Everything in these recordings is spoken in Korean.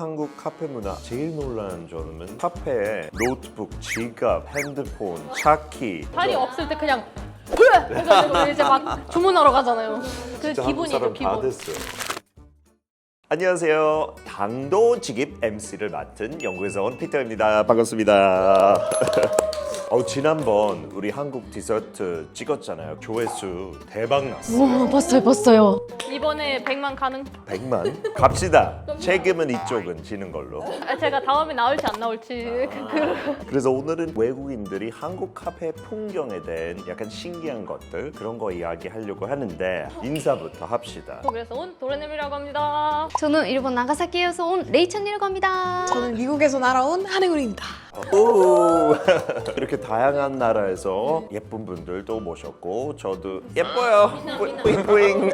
한국 카페 문화 제일 놀라는 점은 카페에 노트북, 지갑, 핸드폰, 차키 자리 없을 때 그냥 해가지고 이제 막 주문하러 가잖아요. 그 진짜 기분이죠, 한국 사람 다 기분. 됐어요. 안녕하세요. 당도직입 MC를 맡은 영국에서 온 피터입니다. 반갑습니다. 지난번 우리 한국 디저트 찍었잖아요. 조회수 대박 났어요. 오, 봤어요. 이번에 100만 가능? 100만? 갑시다. 책임은 이쪽은 지는 걸로. 제가 다음에 나올지 안 나올지 그래서 오늘은 외국인들이 한국 카페 풍경에 대한 약간 신기한 것들 그런 거 이야기하려고 하는데 인사부터 합시다. 그래서 온 도레넴이라고 합니다. 저는 일본 나가사키에서 온 레이찬이라고 합니다. 저는 미국에서 날아온 한혜군입니다. 오! 이렇게 다양한 나라에서 예쁜 분들도 모셨고 저도 예뻐요. 뿌잉뿌잉.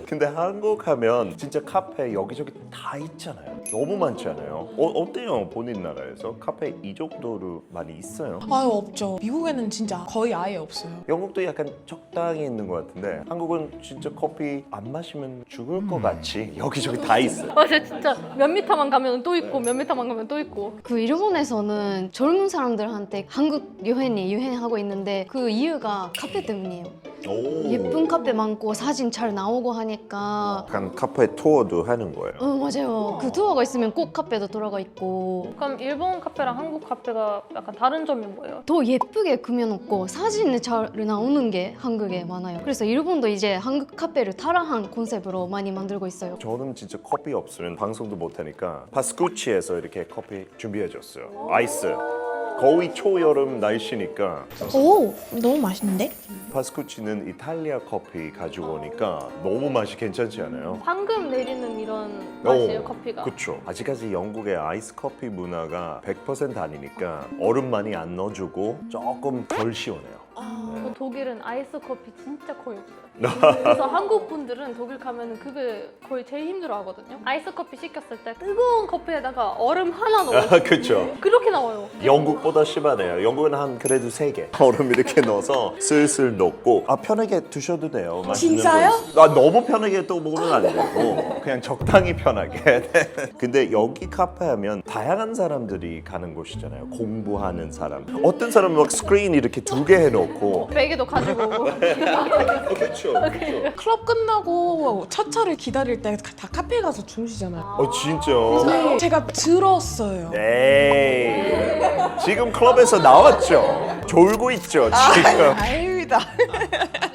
근데 한국 하면 진짜 카페 여기저기 다 있잖아요. 너무 많잖아요. 어때요? 본인 나라에서 카페 이 정도로 많이 있어요? 아유, 없죠. 미국에는 진짜 거의 아예 없어요. 영국도 약간 적당히 있는 것 같은데 한국은 진짜 커피 안 마시면 죽을 것 같이 여기저기 다 있어요. 맞아, 진짜 몇 미터만 가면 또 있고 몇 미터만 가면 또 있고. 그 일본에서는 젊은 사람들한테 한국 여행이 유행하고 있는데 그 이유가 카페 때문이에요. 오. 예쁜 카페 많고 사진 잘 나오고 하니까. 약간 카페 투어도 하는 거예요. 맞아요. 그 투어가 있으면 꼭 카페도 들어가 있고 그럼 일본 카페랑 한국 카페가 약간 다른 점이 뭐예요? 더 예쁘게 꾸며놓고 사진이 잘 나오는 게 한국에 많아요. 그래서 일본도 이제 한국 카페를 타락한 컨셉으로 많이 만들고 있어요. 저는 진짜 커피 없으면 방송도 못하니까 파스쿠치에서 이렇게 커피 준비해줬어요. 아이스. 거의 초여름 날씨니까 오, 너무 맛있는데? 파스쿠치는 이탈리아 커피 가지고 오니까 너무 맛이 괜찮지 않아요? 황금 내리는 이런 맛이에요, 커피가. 그렇죠. 아직까지 영국의 아이스 커피 문화가 100% 아니니까 얼음 많이 안 넣어주고 조금 덜 시원해요. 그 독일은 아이스 커피 진짜 거의 없어요. 그래서 한국 분들은 독일 가면은 그게 거의 제일 힘들어 하거든요. 아이스 커피 시켰을 때 뜨거운 커피에다가 얼음 하나 넣어요. 그렇죠. 그렇게 나와요. 영국보다 심하네요. 영국은 한 그래도 3개 얼음 이렇게 넣어서 슬슬 넣고 편하게 드셔도 돼요. 맛있는 진짜요? 거 너무 편하게 또 먹으면 안 되고 그냥 적당히 편하게. 근데 여기 카페 하면 다양한 사람들이 가는 곳이잖아요. 공부하는 사람. 어떤 사람은 막 스크린 이렇게 2개 해놓고 베개도 가지고 오고. 그렇죠. 클럽 끝나고 첫 차를 기다릴 때 다 카페에 가서 주무시잖아요. 진짜. 네, 제가 들었어요. 에이 지금 클럽에서 나왔죠? 졸고 있죠 지금. 아닙니다.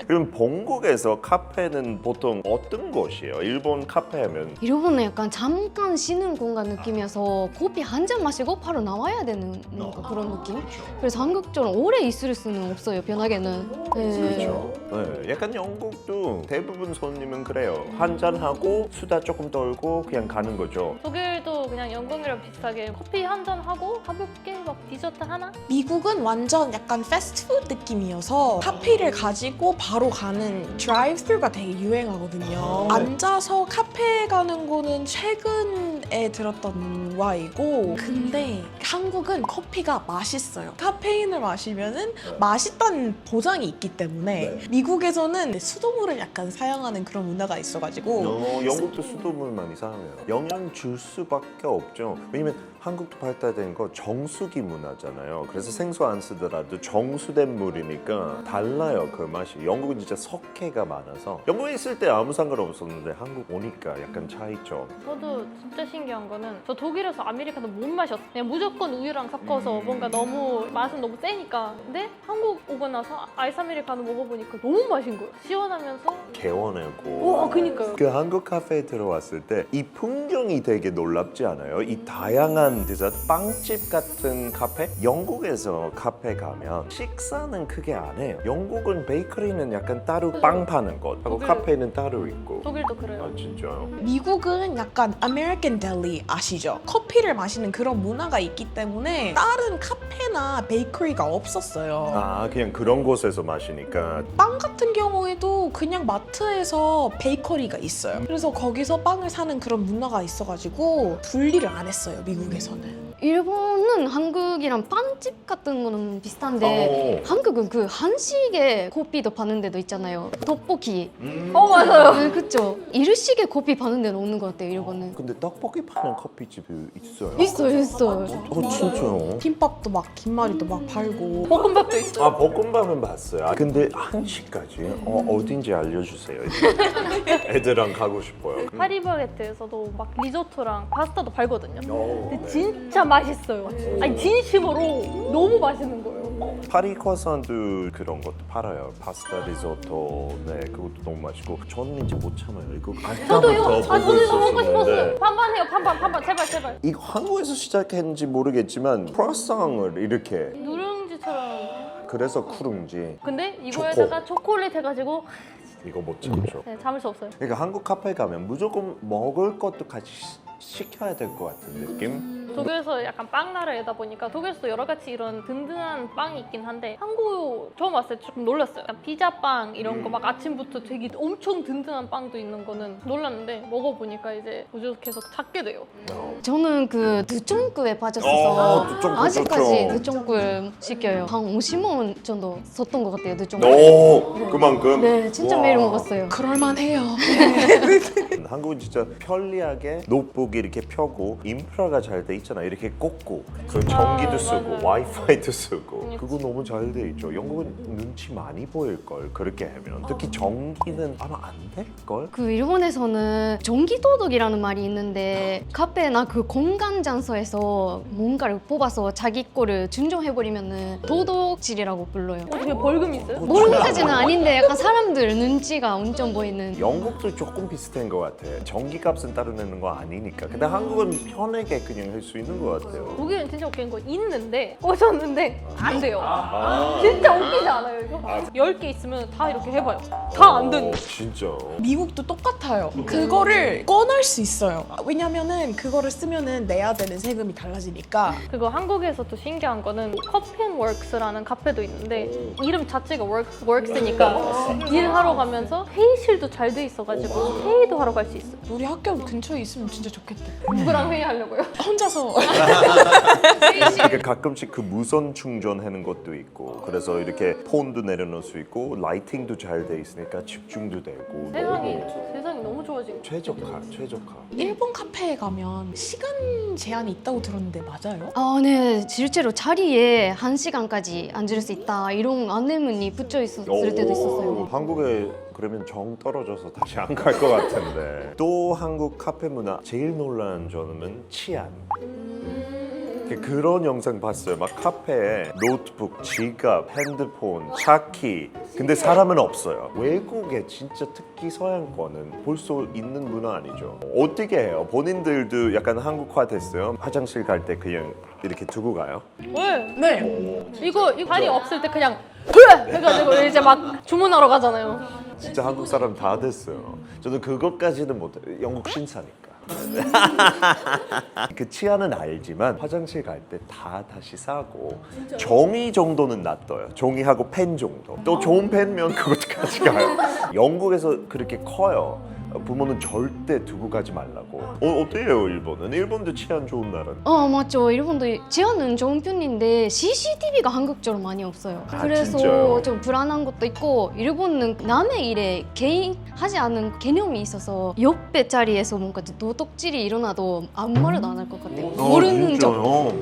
그럼 본국에서 카페는 보통 어떤 곳이에요? 일본 카페 하면 일본은 약간 잠깐 쉬는 공간 느낌이어서 커피 한 잔 마시고 바로 나와야 되는 뭔가 그런 느낌? 그래서 한국처럼 오래 있을 수는 없어요, 변하게는. 그렇죠. 네, 약간 영국도 대부분 손님은 그래요. 한 잔 하고 수다 조금 떨고 그냥 가는 거죠. 독일도 그냥 영국이랑 비슷하게 커피 한 잔 하고 가볍게 막 디저트 하나? 미국은 완전 약간 패스트푸드 느낌이어서 카페를 가지고 바로 가는 드라이브-스루가 되게 유행하거든요. 앉아서 카페에 가는 거는 최근에 들었던 문화이고, 근데 한국은 커피가 맛있어요. 카페인을 마시면은 맛있다는 보장이 있기 때문에 미국에서는 수돗물을 약간 사용하는 그런 문화가 있어가지고 영국도 수돗물 많이 사용해요. 영향 줄 수밖에 없죠. 왜냐면 한국도 발달된 거 정수기 문화잖아요. 그래서 생수 안 쓰더라도 정수된 물이니까 달라요, 그 맛이. 영국은 진짜 석회가 많아서 영국에 있을 때 아무 상관없었는데 한국 오니까 약간 차이죠. 저도 진짜 신기한 거는 저 독일에서 아메리카노 못 마셨어요. 그냥 무조건 우유랑 섞어서 뭔가 너무 맛은 너무 세니까. 근데 한국 오고 나서 아이스 아메리카노 먹어보니까 너무 맛있는 거예요. 시원하면서 개원하고. 그니까요. 그 한국 카페에 들어왔을 때 이 풍경이 되게 놀랍지 않아요? 이 다양한 디저트, 빵집 같은 카페? 영국에서 카페 가면 식사는 크게 안 해요. 영국은 베이커리는 약간 따로 빵 파는 곳 하고 독일- 카페는 따로 있고. 독일도 그래요. 진짜요? 미국은 약간 아메리칸 델리 아시죠? 커피를 마시는 그런 문화가 있기 때문에 다른 카페나 베이커리가 없었어요. 그냥 그런 곳에서 마시니까. 빵 같은 경우에도 그냥 마트에서 베이커리가 있어요. 그래서 거기서 빵을 사는 그런 문화가 있어가지고 분리를 안 했어요, 미국에서는. 일본은 한국이랑 빵집 같은 거는 비슷한데 한국은 그 한식에 커피도 파는 데도 있잖아요. 떡볶이. 맞아요. 네, 그쵸. 일식에 커피 파는 데는 없는 것 같아요, 일본은. 근데 떡볶이 파는 커피집이 있어요? 있어요. 진짜요? 김밥도 막 김말이도 막 팔고. 볶음밥도 있어요. 아, 볶음밥은 봤어요. 아, 근데 한식까지? 어딘지 알려주세요. 애들랑 가고 싶어요. 파리바게뜨에서도 막 리조또랑 파스타도 팔거든요. 근데 네. 진짜 맛있어요. 아니 진심으로 너무 맛있는 거예요. 파리 croissant도 그런 것도 팔아요. 파스타 리조또, 네, 그것도 너무 맛있고. 저는 이제 못 참아요. 이거 저도요. 아까부터 저도 이거 먹고 있었었는데. 싶었어요. 반반 해요. 반반. 제발. 이거 한국에서 시작했는지 모르겠지만 크로아상을 이렇게 누룽지처럼. 그래서 쿠룽지 근데 이거에다가 초콜릿 해가지고 이거 못 참죠. 네, 참을 수 없어요. 그러니까 한국 카페 가면 무조건 먹을 것도 같이 시켜야 될 것 같은 느낌? 독일에서 약간 빵 나라이다 보니까 독일에서도 여러 가지 이런 든든한 빵이 있긴 한데 한국 처음 왔을 때 조금 놀랐어요. 약간 피자빵 이런 거 막 아침부터 되게 엄청 든든한 빵도 있는 거는 놀랐는데 먹어보니까 이제 부족해서 찾게 돼요. 저는 그 드쫑구에 빠졌어서 드쫑구 아직까지 좋죠. 드쫑구를 시켜요. 한 50원 정도 썼던 것 같아요, 드쫑구. 오, 그만큼? 네, 진짜 와. 매일 먹었어요. 그럴만해요. 한국은 진짜 편리하게 노트북 이렇게 펴고 인프라가 잘 돼 있잖아. 이렇게 꽂고 그 전기도 쓰고 맞아요. 와이파이도 쓰고 그거 너무 잘 돼 있죠. 영국은 눈치 많이 보일 걸 그렇게 하면 특히 전기는 아마 안 될 걸. 그 일본에서는 전기도둑이라는 말이 있는데 카페나 그 공간 장소에서 뭔가를 뽑아서 자기 거를 증정해버리면은 도둑질이라고 불러요. 어떻게 벌금 있어요? 모르는까지는 아닌데 약간 사람들 눈치가 엄청 보이는. 영국도 조금 비슷한 것 같아. 전기값은 따로 내는 거 아니니까. 근데 한국은 편하게 그냥 할 수 있는 것 같아요. 독일은 진짜 웃긴 거 있는데 오셨는데 안 돼요. 진짜 웃기지 않아요 이거? 10개 있으면 다 이렇게 해봐요. 다 안 되는. 진짜. 미국도 똑같아요. 그거를 꺼낼 수 있어요. 왜냐면은 그거를 쓰면은 내야 되는 세금이 달라지니까. 그거 한국에서도 신기한 거는 커피앤워크스라는 카페도 있는데 이름 자체가 works니까 일하러 가면서 회의실도 잘 돼 있어가지고 회의도 하러 갈 수 있어요. 우리 학교 근처에 있으면 진짜 좋겠다. 누구랑 회의하려고요? 혼자서. 그러니까 가끔씩 그 무선 충전하는 것도 있고 그래서 이렇게 폰도 내려놓을 수 있고 라이팅도 잘 돼 있으니까 집중도 되고 세상이 너무 좋아진 거. 최적화. 일본 카페에 가면 시간 제한이 있다고 들었는데 맞아요? 아, 네. 실제로 자리에 1시간까지 앉을 수 있다 이런 안내문이 붙여 있었을 때도 있었어요. 한국에 그러면 정 떨어져서 다시 안 갈 것 같은데 또 한국 카페 문화 제일 놀라운 점은 치안. 그런 영상 봤어요. 막 카페에 노트북, 지갑, 핸드폰, 차키. 근데 사람은 없어요. 외국에 진짜 특히 서양권은 볼 수 있는 문화 아니죠. 어떻게 해요? 본인들도 약간 한국화 됐어요? 화장실 갈 때 그냥 이렇게 두고 가요? 왜? 네. 이거 자리 없을 때 그냥 해가지고 이제 막 주문하러 가잖아요. 진짜 한국 사람 다 됐어요. 저는 그것까지는 못해요. 영국 신사니까. 그 치아는 알지만 화장실 갈 때 다 다시 싸고 종이 정도는 놔둬요. 종이하고 펜 정도. 또 좋은 펜면 그것까지 가요. 영국에서 그렇게 커요. 부모는 절대 두고 가지 말라고. 어때요 일본은? 일본도 치안 좋은 나라. 맞죠. 일본도 치안은 좋은 편인데 CCTV가 한국처럼 많이 없어요. 아, 그래서 진짜요? 좀 불안한 것도 있고 일본은 남의 일에 개입하지 않은 개념이 있어서 옆에 자리에서 뭔가 도둑질이 일어나도 아무 말도 안 할 것 같아요. 모르는 척.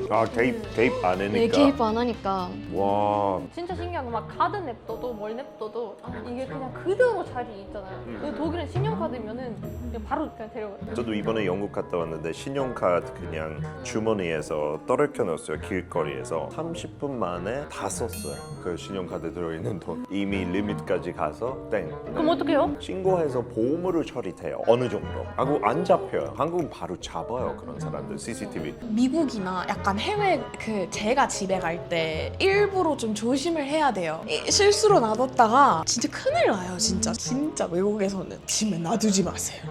아 개입 안 하니까. 네, 개입 안 하니까. 와. 진짜 신기한 건 막 카드 냅둬도 뭘 냅둬도 이게 그냥 그대로 자리 있잖아요. 근데 독일은 신용카드면은 그냥 바로 그냥 데려가요. 저도 이번에 영국 갔다 왔는데 신용카드 그냥 주머니에서 떨어져 놨어요. 길거리에서 30분 만에 다 썼어요. 그 신용카드 들어있는 돈 이미 리밋까지 가서 땡. 그럼 어떡해요? 신고해서 보험으로 처리돼요. 어느 정도. 하고 안 잡혀요. 한국은 바로 잡아요. 그런 사람들 CCTV. 미국이나 약간 해외 제가 집에 갈 때 일부러 좀 조심을 해야 돼요. 실수로 놔뒀다가 진짜 큰일 나요. 진짜 외국에서는 집에 놔두지 마세요.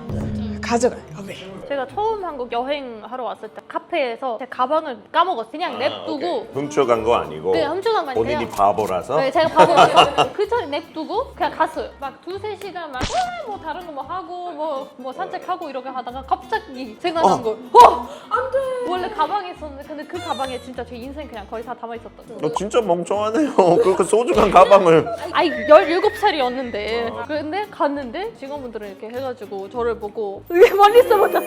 가져가요. 왜? 제가 처음 한국 여행하러 왔을 때 카페에서 제 가방을 까먹었어요. 그냥 냅두고 훔쳐간 거 아니고 네, 훔쳐간 거 아니에요. 본인이 바보라서 네, 제가 바보라서 그 자리 냅두고 그냥 갔어요. 막 2-3시간 막 뭐 다른 거 뭐 하고 뭐 산책하고 이렇게 하다가 갑자기 생각난 거예요. 가방에 있었는데 근데 그 가방에 진짜 제 인생 그냥 거의 다 담아 있었던. 너 진짜 멍청하네요. 그 소중한 가방을. 아이 17살이었는데 근데 갔는데 직원분들은 이렇게 해가지고 저를 보고 왜 많이 써봤다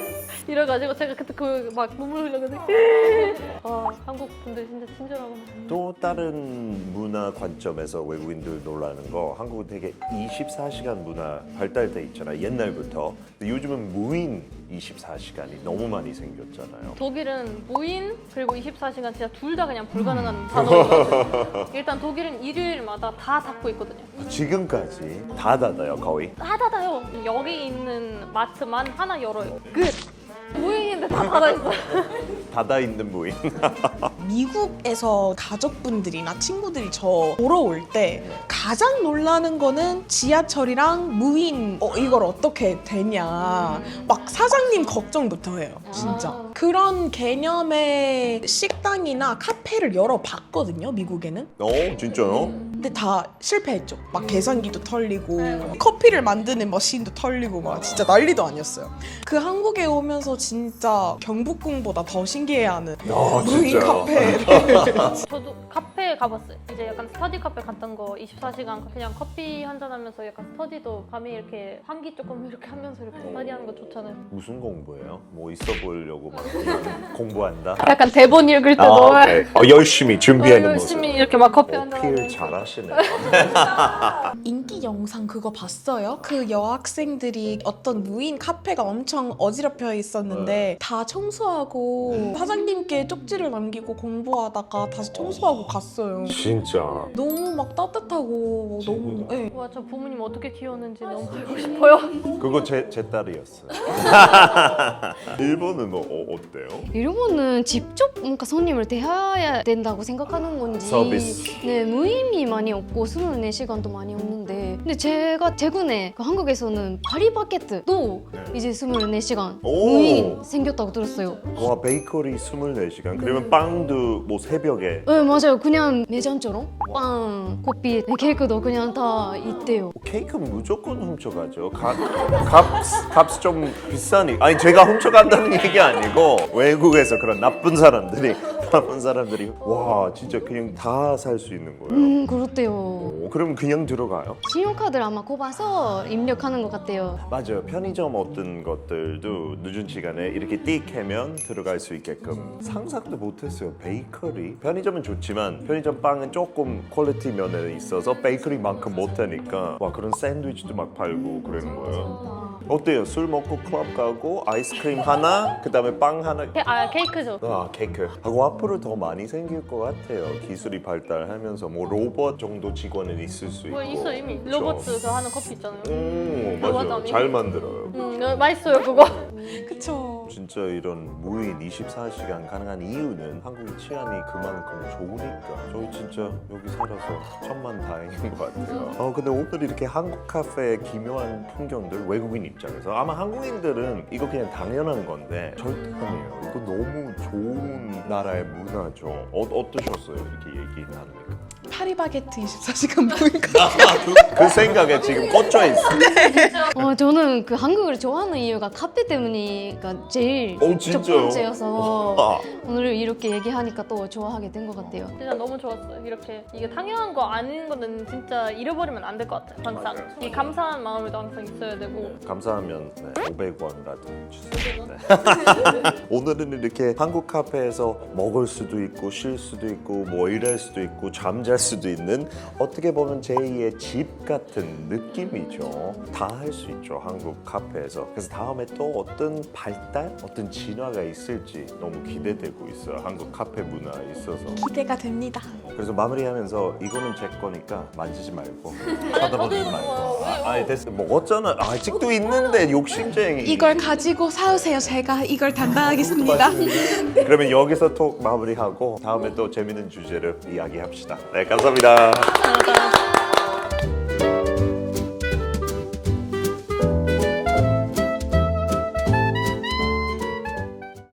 이래가지고 제가 그때 그 막 눈물 흘렸는데 와 한국 분들 진짜 친절하구나. 또 다른 문화 관점에서 외국인들 놀라는 거 한국은 되게 24시간 문화 발달돼 있잖아요. 옛날부터. 근데 요즘은 무인 24시간이 너무 많이 생겼잖아요. 독일은 무인 그리고 24시간 진짜 둘 다 그냥 불가능한 단어거든요. 일단 독일은 일요일마다 다 닫고 있거든요. 지금까지 다 닫아요, 거의. 다 닫아요. 여기 있는 마트만 하나 열어요. 끝. 무인인데 다 닫아 있어요. 닫아 있는 무인. 미국에서 가족분들이나 친구들이 저 보러 올 때 가장 놀라는 거는 지하철이랑 무인 이걸 어떻게 되냐 막 사장님 걱정부터 해요 진짜. 그런 개념의 식당이나 카페를 열어봤거든요 미국에는. 진짜요? 근데 다 실패했죠. 막 계산기도 털리고 커피를 만드는 머신도 털리고 막 진짜 난리도 아니었어요. 그 한국에 오면서 진짜 경복궁보다 더 신기해하는 무인 진짜요? 카페. 저도 카페 가봤어요. 이제 약간 스터디 카페 갔던 거 24시간 그냥 커피 한잔 하면서 약간 스터디도 밤에 이렇게 환기 조금 이렇게 하면서 이렇게 스터디하는 거 좋잖아요. 무슨 공부예요? 뭐 있어 보이려고 막 그냥 공부한다? 약간 대본 읽을 때도 오케이. 열심히 준비하는 모습. 열심히 이렇게 막 커피 한잔 어필 하면서 잘하시네. 인기 영상 그거 봤어요? 그 여학생들이 어떤 무인 카페가 엄청 어지럽혀 있었는데 다 청소하고 사장님께 쪽지를 남기고 공부하다가 다시 청소하고 갔어요. 진짜. 너무 막 따뜻하고 너무 네. 와, 저 부모님 어떻게 키웠는지 너무 알고 싶어요. 그거 제 딸이었어요. 일본은 어때요? 일본은 직접 뭔가 손님을 대해야 된다고 생각하는 건지 서비스. 네, 무임이 많이 없고 24시간도 많이 없는데 근데 제가 최근에 그 한국에서는 파리바게뜨도 네. 이제 24시간 오. 무임 생겼다고 들었어요. 와, 베이커리 24시간. 그러면 빵도 뭐 새벽에. 네 맞아요. 그냥 매장처럼 빵, 커피, 케이크도 그냥 다 있대요. 케이크는 무조건 훔쳐가죠. 값 좀 비싸니. 아니 제가 훔쳐간다는 얘기 아니고 외국에서 그런 나쁜 사람들이 와 진짜 그냥 다 살 수 있는 거예요. 그렇대요. 그럼 그냥 들어가요? 신용카드를 아마 꼽아서 입력하는 것 같아요. 맞아요. 편의점 어떤 것들도 늦은 시간에 이렇게 띡 하면 들어갈 수 있게끔 상상도 못했어요. 베이커리. 편의점은 좋지만 편의점 빵은 조금 퀄리티 면에 있어서 베이커리만큼 못하니까 와 그런 샌드위치도 막 팔고 그러는 거예요. 어때요? 술 먹고 클럽 가고 아이스크림 하나, 그 다음에 빵 하나. 케이크죠. 케이크. 하고 앞으로 더 많이 생길 것 같아요. 기술이 발달하면서 뭐 로봇 정도 직원은 있을 수 있고. 뭐 있어 이미. 그쵸? 로봇 그 하는 커피 있잖아요. 맞아요. 맞아. 잘 만들어요. 맛있어요 그거. 그쵸. 진짜 이런 무인 24시간 가능한 이유는 한국 치안이 그만큼 좋으니까 저희 진짜 여기 살아서 천만다행인 것 같아요. 근데 오늘 이렇게 한국 카페의 기묘한 풍경들 외국인 입장에서 아마 한국인들은 이거 그냥 당연한 건데 절대 아니에요. 이거 너무 좋은 나라의 문화죠. 어떠셨어요? 이렇게 얘기 나누니까. 파리바게트 24시간 무인 카페. 그 생각에 지금 꽂혀 있어. 저는 그 한국을 좋아하는 이유가 카페 때문이가 제일 첫 진짜요? 번째여서 오늘 이렇게 얘기하니까 또 좋아하게 된 것 같아요. 진짜 너무 좋았어요. 이렇게 이게 당연한 거 아닌 거는 진짜 잃어버리면 안 될 것 같아요. 항상 맞아요. 이 감사한 마음도 항상 있어야 되고. 감사하면 500원이라도 주세요. 네. 오늘은 이렇게 한국 카페에서 먹을 수도 있고 쉴 수도 있고 뭐 일할 수도 있고 잠잘 수도 있는 어떻게 보면 제2의 집 같은 느낌이죠. 다 할 수 있죠 한국 카페에서. 그래서 다음에 또 어떤 발달, 어떤 진화가 있을지 너무 기대되고 있어요. 한국 카페 문화에 있어서. 기대가 됩니다. 그래서 마무리하면서 이거는 제 거니까 만지지 말고 쳐다보지 말고. 아니 됐어. 먹었잖아. 아직도 있는데 욕심쟁이. 이걸 가지고 사오세요. 제가 이걸 담당하겠습니다. 그러면 여기서 톡 마무리하고 다음에 또 재밌는 주제를 이야기합시다. 네, 감사합니다. 감사합니다.